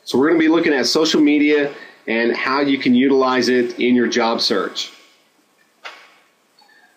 So we're going to be looking at social media and how you can utilize it in your job search.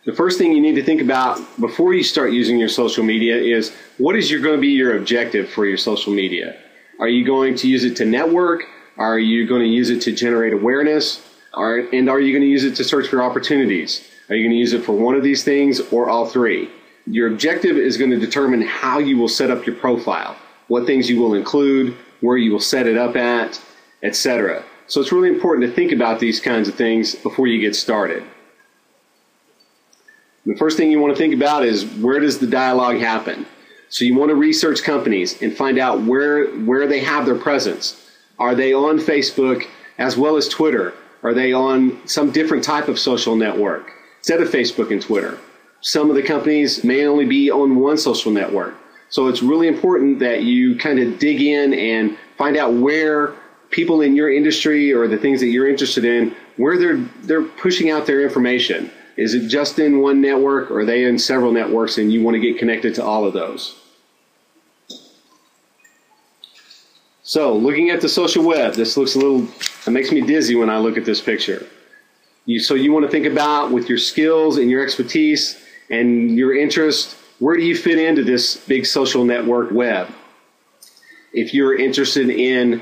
The first thing you need to think about before you start using your social media is what is going to be your objective for your social media? Are you going to use it to network? Are you going to use it to generate awareness? And are you going to use it to search for opportunities? Are you going to use it for one of these things or all three? Your objective is going to determine how you will set up your profile, what things you will include, where you will set it up at, etc. So it's really important to think about these kinds of things before you get started. The first thing you want to think about is where does the dialogue happen? So you want to research companies and find out where they have their presence. Are they on Facebook as well as Twitter? Are they on some different type of social network instead of Facebook and Twitter? Some of the companies may only be on one social network. So it's really important that you kind of dig in and find out where people in your industry or the things that you're interested in, where they're pushing out their information. Is it just in one network or are they in several networks and you want to get connected to all of those? So looking at the social web, this looks it makes me dizzy when I look at this picture. So you want to think about with your skills and your expertise and your interest, where do you fit into this big social network web? If you're interested in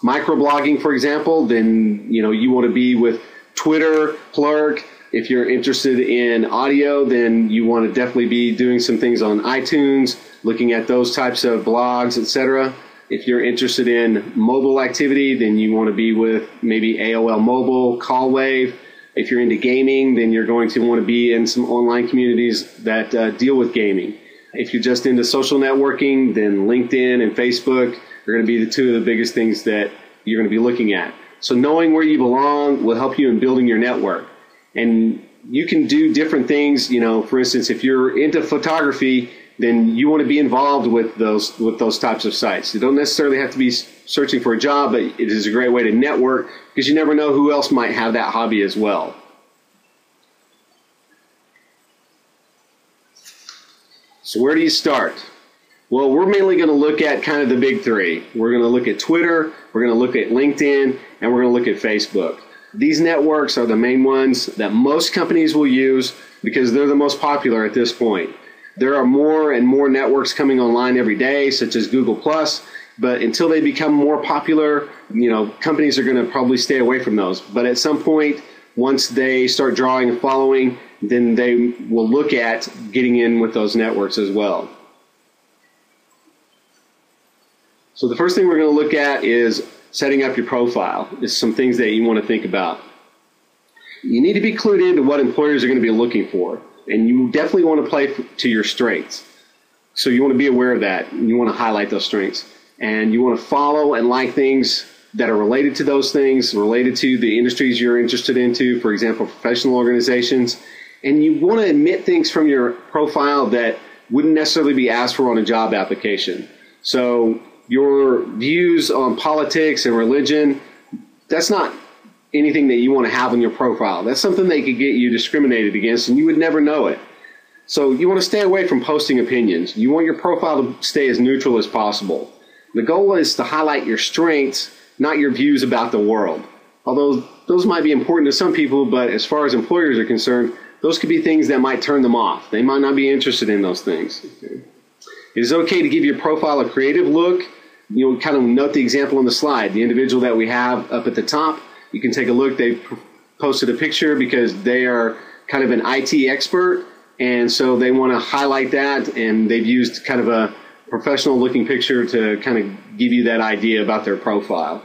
microblogging, for example, then you want to be with Twitter, Plurk. If you're interested in audio, then you want to definitely be doing some things on iTunes, looking at those types of blogs, etc. If you're interested in mobile activity, then you want to be with maybe AOL Mobile, CallWave. If you're into gaming, then you're going to want to be in some online communities that deal with gaming. If you're just into social networking, then LinkedIn and Facebook are going to be the two of the biggest things that you're going to be looking at. So knowing where you belong will help you in building your network. And you can do different things. For instance, if you're into photography, then you want to be involved with those types of sites. You don't necessarily have to be searching for a job, but it is a great way to network because you never know who else might have that hobby as well. So where do you start? Well, we're mainly going to look at kind of the big three. We're going to look at Twitter, we're going to look at LinkedIn, and we're going to look at Facebook. These networks are the main ones that most companies will use because they're the most popular at this point. There are more and more networks coming online every day, such as Google+, but until they become more popular, companies are going to probably stay away from those. But at some point, once they start drawing a following, then they will look at getting in with those networks as well. So the first thing we're going to look at is setting up your profile. Is some things that you want to think about. You need to be clued into what employers are going to be looking for, and you definitely want to play to your strengths. So you want to be aware of that, and you want to highlight those strengths. And you want to follow and like things that are related to those things, related to the industries you're interested into, for example, professional organizations. And you want to admit things from your profile that wouldn't necessarily be asked for on a job application. So your views on politics and religion, that's not anything that you want to have on your profile. That's something that could get you discriminated against, and you would never know it. So you want to stay away from posting opinions. You want your profile to stay as neutral as possible. The goal is to highlight your strengths, not your views about the world. Although those might be important to some people, but as far as employers are concerned, those could be things that might turn them off. They might not be interested in those things. Okay. It is okay to give your profile a creative look. Kind of note the example on the slide. The individual that we have up at the top, you can take a look. They posted a picture because they are kind of an IT expert, and so they want to highlight that, and they've used kind of a professional looking picture to kind of give you that idea about their profile.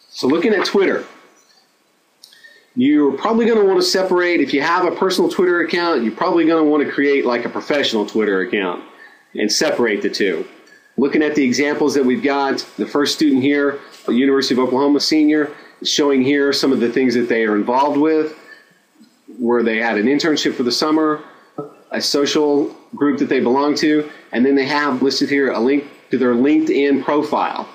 So looking at Twitter, you're probably going to want to separate. If you have a personal Twitter account, you're probably going to want to create like a professional Twitter account and separate the two. Looking at the examples that we've got, the first student here, a University of Oklahoma senior, showing here some of the things that they are involved with, where they had an internship for the summer, a social group that they belong to, and then they have listed here a link to their LinkedIn profile.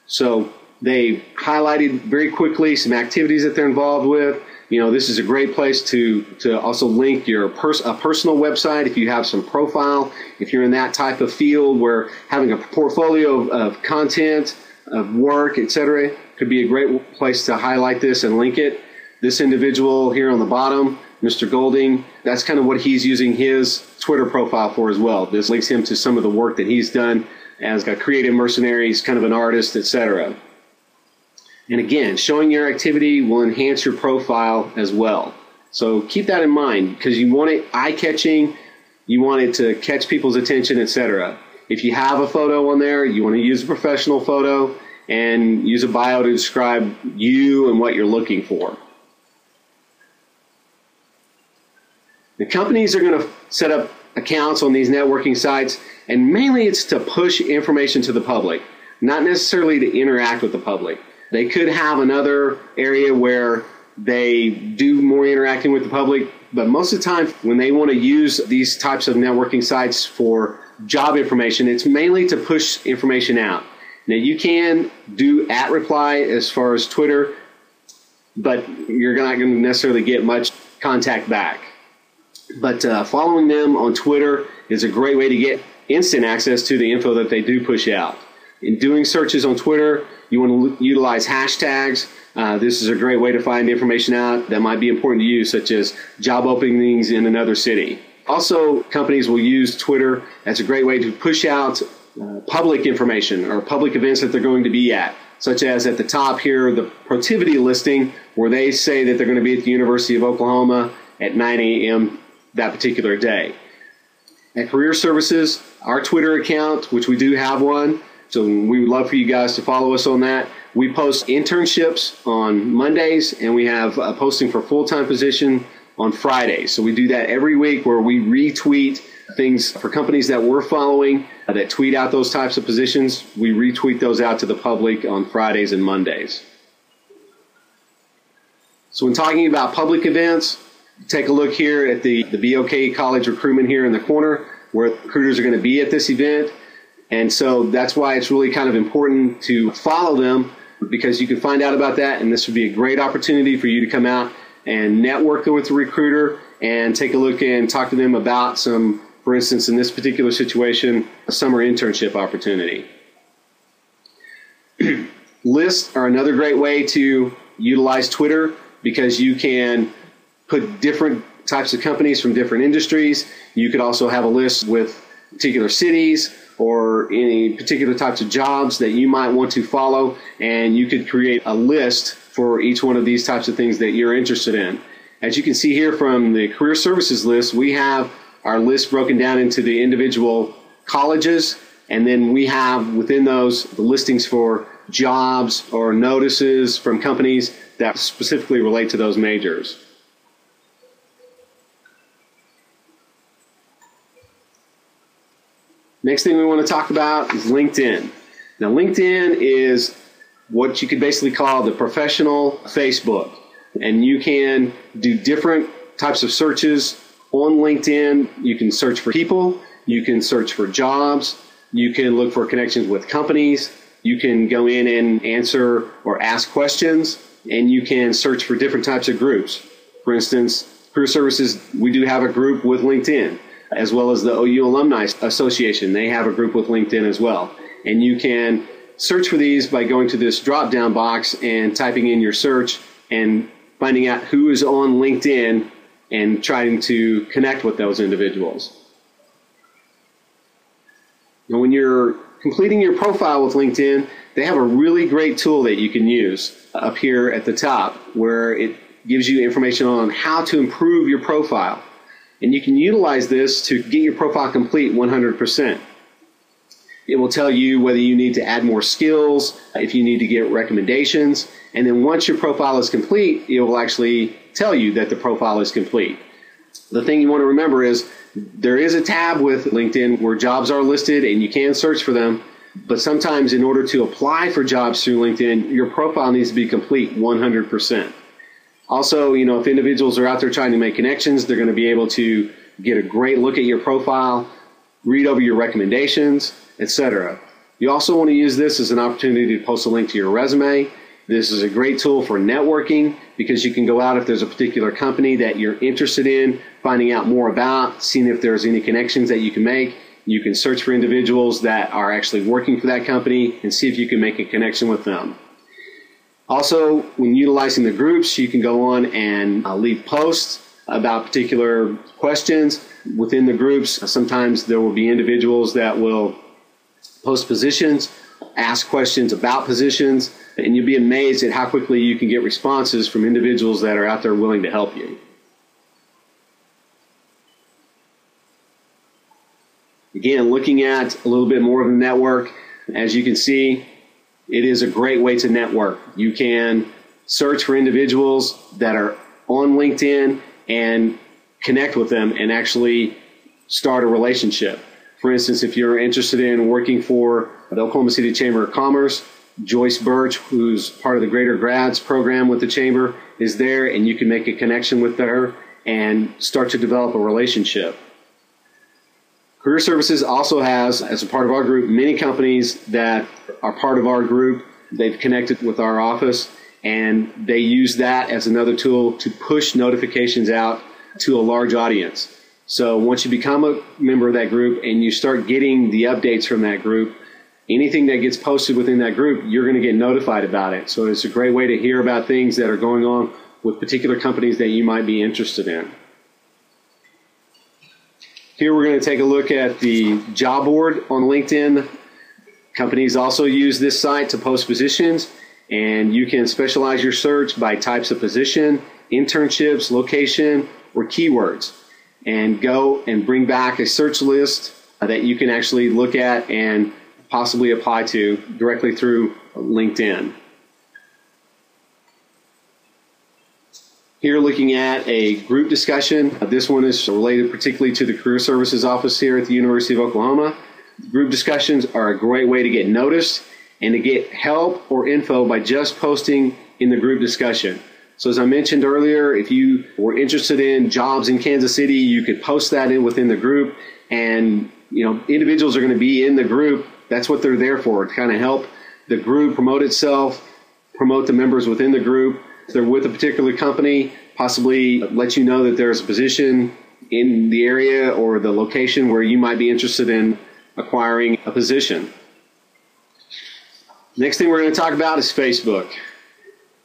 So they highlighted very quickly some activities that they're involved with, this is a great place to also link a personal website if you have some profile. If you're in that type of field where having a portfolio of content, of work, etc., could be a great place to highlight this and link it. This individual here on the bottom, Mr. Golding, that's kind of what he's using his Twitter profile for as well. This links him to some of the work that he's done as a creative mercenary. He's kind of an artist, etc. And again, showing your activity will enhance your profile as well. So keep that in mind, because you want it eye-catching, you want it to catch people's attention, etc. If you have a photo on there, you want to use a professional photo and use a bio to describe you and what you're looking for. The companies are going to set up accounts on these networking sites, and mainly it's to push information to the public, not necessarily to interact with the public. They could have another area where they do more interacting with the public, but most of the time when they want to use these types of networking sites for job information, it's mainly to push information out. Now, you can do @reply as far as Twitter, but you're not going to necessarily get much contact back. But following them on Twitter is a great way to get instant access to the info that they do push out. In doing searches on Twitter, you want to utilize hashtags. This is a great way to find information out that might be important to you, such as job openings in another city. Also, companies will use Twitter as a great way to push out public information or public events that they're going to be at, such as at the top here, the Protivity listing, where they say that they're going to be at the University of Oklahoma at 9 a.m. that particular day. At Career Services, our Twitter account, which we do have one, so we would love for you guys to follow us on that. We post internships on Mondays, and we have a posting for full-time position on Fridays. So we do that every week, where we retweet things for companies that we're following that tweet out those types of positions. We retweet those out to the public on Fridays and Mondays. So when talking about public events, take a look here at the BOK College recruitment here in the corner, where recruiters are going to be at this event. And so that's why it's really kind of important to follow them, because you can find out about that, and this would be a great opportunity for you to come out and network with the recruiter and take a look and talk to them about some, for instance, in this particular situation, a summer internship opportunity. Lists are another great way to utilize Twitter, because you can put different types of companies from different industries. You could also have a list with particular cities or any particular types of jobs that you might want to follow, and you could create a list for each one of these types of things that you're interested in. As you can see here from the Career Services list, we have our list broken down into the individual colleges, and then we have within those the listings for jobs or notices from companies that specifically relate to those majors. Next thing we want to talk about is LinkedIn. Now, LinkedIn is what you could basically call the professional Facebook, and you can do different types of searches on LinkedIn. You can search for people, you can search for jobs, you can look for connections with companies, you can go in and answer or ask questions, and you can search for different types of groups. For instance, Career Services, we do have a group with LinkedIn, as well as the OU Alumni Association. They have a group with LinkedIn as well. And you can search for these by going to this drop-down box and typing in your search and finding out who is on LinkedIn and trying to connect with those individuals. Now, when you're completing your profile with LinkedIn, they have a really great tool that you can use up here at the top, where it gives you information on how to improve your profile. And you can utilize this to get your profile complete 100%. It will tell you whether you need to add more skills, if you need to get recommendations, and then once your profile is complete, it will actually tell you that the profile is complete. The thing you want to remember is there is a tab with LinkedIn where jobs are listed and you can search for them, but sometimes in order to apply for jobs through LinkedIn, your profile needs to be complete 100%. Also, if individuals are out there trying to make connections, they're going to be able to get a great look at your profile, read over your recommendations, etc. You also want to use this as an opportunity to post a link to your resume. This is a great tool for networking because you can go out if there's a particular company that you're interested in, finding out more about, seeing if there's any connections that you can make. You can search for individuals that are actually working for that company and see if you can make a connection with them. Also, when utilizing the groups, you can go on and leave posts about particular questions within the groups. Sometimes there will be individuals that will post positions, ask questions about positions, and you'll be amazed at how quickly you can get responses from individuals that are out there willing to help you. Again, looking at a little bit more of the network, as you can see, it is a great way to network. You can search for individuals that are on LinkedIn and connect with them and actually start a relationship. For instance, if you're interested in working for the Oklahoma City Chamber of Commerce, Joyce Birch, who's part of the Greater Grads program with the Chamber, is there, and you can make a connection with her and start to develop a relationship. Career Services also has, as a part of our group, many companies that are part of our group. They've connected with our office, and they use that as another tool to push notifications out to a large audience. So once you become a member of that group and you start getting the updates from that group, anything that gets posted within that group, you're going to get notified about it. So it's a great way to hear about things that are going on with particular companies that you might be interested in. Here we're going to take a look at the job board on LinkedIn. Companies also use this site to post positions, and you can specialize your search by types of position, internships, location, or keywords, and go and bring back a search list that you can actually look at and possibly apply to directly through LinkedIn. Here looking at a group discussion. This one is related particularly to the Career Services office here at the University of Oklahoma. Group discussions are a great way to get noticed and to get help or info by just posting in the group discussion. So as I mentioned earlier, if you were interested in jobs in Kansas City, you could post that in within the group, and individuals are going to be in the group. That's what they're there for, to kind of help the group promote itself, promote the members within the group. If they're with a particular company, possibly let you know that there's a position in the area or the location where you might be interested in acquiring a position. Next thing we're going to talk about is Facebook.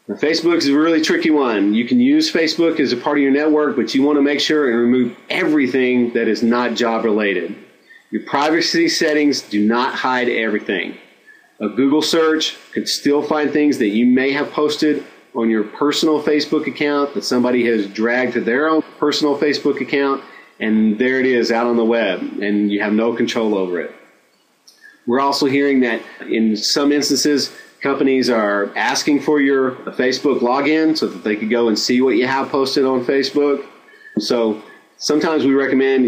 Now, Facebook is a really tricky one. You can use Facebook as a part of your network, but you want to make sure and remove everything that is not job related. Your privacy settings do not hide everything. A Google search could still find things that you may have posted on your personal Facebook account that somebody has dragged to their own personal Facebook account, and there it is out on the web, and you have no control over it. We're also hearing that in some instances, companies are asking for your Facebook login so that they could go and see what you have posted on Facebook. So sometimes we recommend,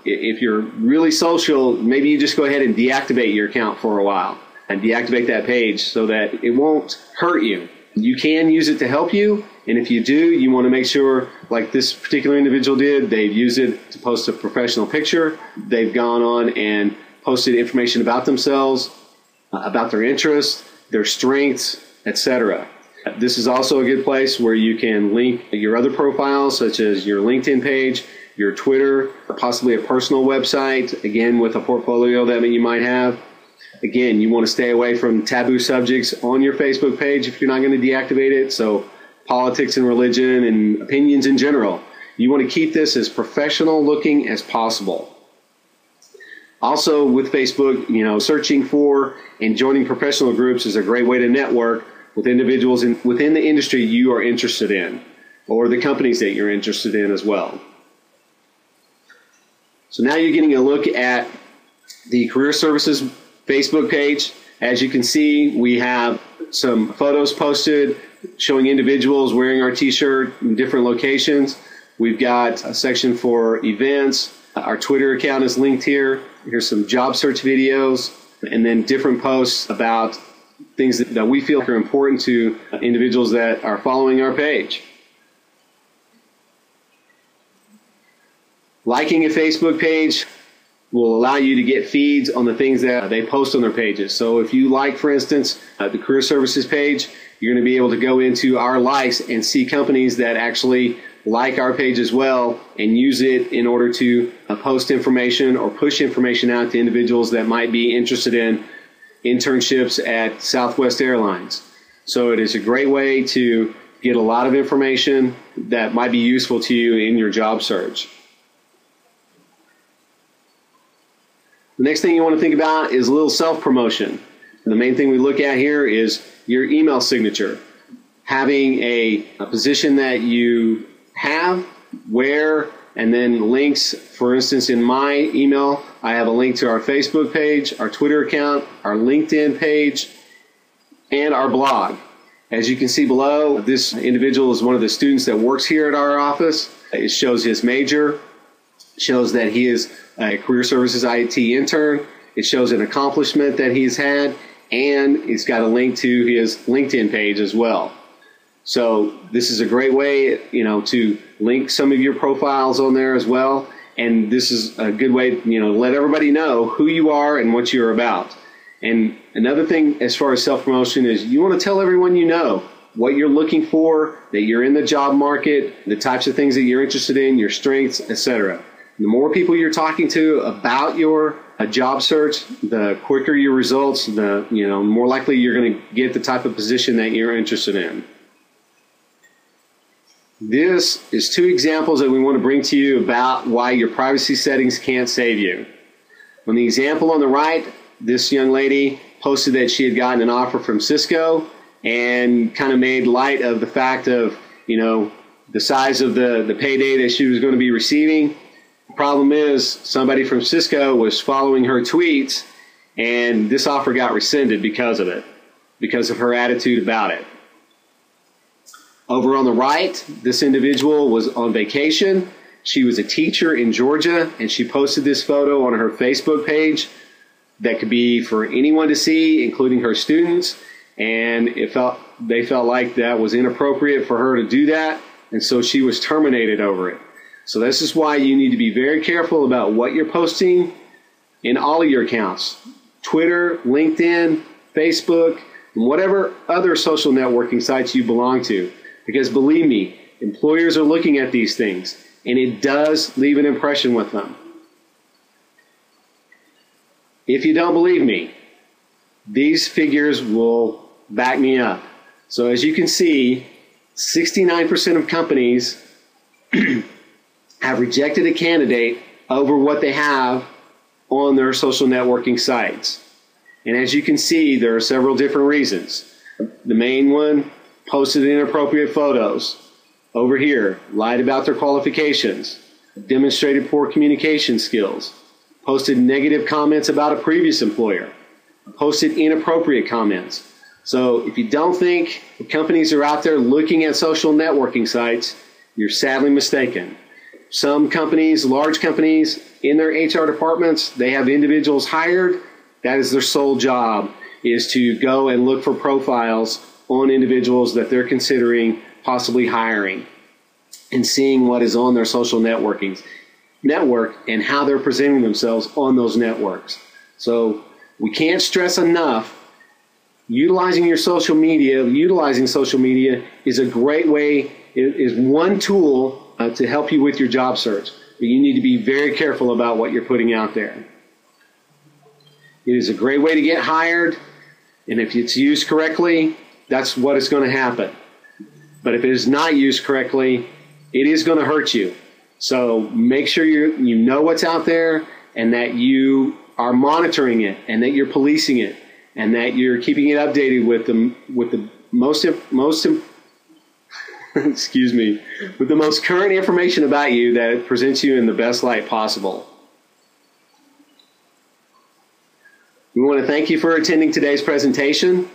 if you're really social, maybe you just go ahead and deactivate your account for a while and deactivate that page so that it won't hurt you. You can use it to help you, and if you do, you want to make sure, like this particular individual did, they've used it to post a professional picture. They've gone on and posted information about themselves, about their interests, their strengths, etc. This is also a good place where you can link your other profiles, such as your LinkedIn page, your Twitter, possibly a personal website, again with a portfolio that you might have. Again, you want to stay away from taboo subjects on your Facebook page if you're not going to deactivate it. So politics and religion and opinions in general. You want to keep this as professional looking as possible. Also with Facebook, searching for and joining professional groups is a great way to network with individuals within the industry you are interested in, or the companies that you're interested in as well. So now you're getting a look at the Career Services Facebook page. As you can see, we have some photos posted showing individuals wearing our t-shirt in different locations. We've got a section for events. Our Twitter account is linked here. Here's some job search videos, and then different posts about things that we feel are important to individuals that are following our page. Liking a Facebook page will allow you to get feeds on the things that they post on their pages. So if you like, for instance, the Career Services page, You're going to be able to go into our likes and see companies that actually like our page as well and use it in order to post information or push information out to individuals that might be interested in internships at Southwest Airlines. So it is a great way to get a lot of information that might be useful to you in your job search. The next thing you want to think about is a little self-promotion. The main thing we look at here is your email signature. Having a position that you have, where, and then links. For instance, in my email, I have a link to our Facebook page, our Twitter account, our LinkedIn page, and our blog. As you can see below, this individual is one of the students that works here at our office. It shows his major, shows that he is a career services IT intern. It shows an accomplishment that he's had, and it's got a link to his LinkedIn page as well. So this is a great way, to link some of your profiles on there as well. And this is a good way, to let everybody know who you are and what you're about. And another thing as far as self-promotion is you want to tell everyone you know what you're looking for, that you're in the job market, the types of things that you're interested in, your strengths, etc. The more people you're talking to about your job search, the quicker your results, the more likely you're going to get the type of position that you're interested in. This is two examples that we want to bring to you about why your privacy settings can't save you. On the example on the right, this young lady posted that she had gotten an offer from Cisco and kind of made light of the fact of, the size of the payday that she was going to be receiving. The problem is somebody from Cisco was following her tweets, and this offer got rescinded because of it, because of her attitude about it. Over on the right, this individual was on vacation. She was a teacher in Georgia, and she posted this photo on her Facebook page that could be for anyone to see, including her students, and they felt like that was inappropriate for her to do that, and so she was terminated over it. So this is why you need to be very careful about what you're posting in all of your accounts: Twitter, LinkedIn, Facebook, and whatever other social networking sites you belong to. Because believe me, employers are looking at these things, and it does leave an impression with them. If you don't believe me, these figures will back me up. So as you can see, 69% of companies have rejected a candidate over what they have on their social networking sites. And as you can see, there are several different reasons. The main one, posted inappropriate photos. Over here, lied about their qualifications, demonstrated poor communication skills, posted negative comments about a previous employer, posted inappropriate comments. So if you don't think companies are out there looking at social networking sites, you're sadly mistaken. Some companies, large companies, in their HR departments, they have individuals hired. That is their sole job, is to go and look for profiles on individuals that they're considering possibly hiring and seeing what is on their social network and how they're presenting themselves on those networks. So we can't stress enough, utilizing social media is a great way, is one tool to help you with your job search. But you need to be very careful about what you're putting out there. It is a great way to get hired, and if it's used correctly, that's what is going to happen. But if it is not used correctly, it is going to hurt you. So make sure you know what's out there, and that you are monitoring it, and that you're policing it, and that you're keeping it updated with the most excuse me, with the most current information about you that presents you in the best light possible. We want to thank you for attending today's presentation.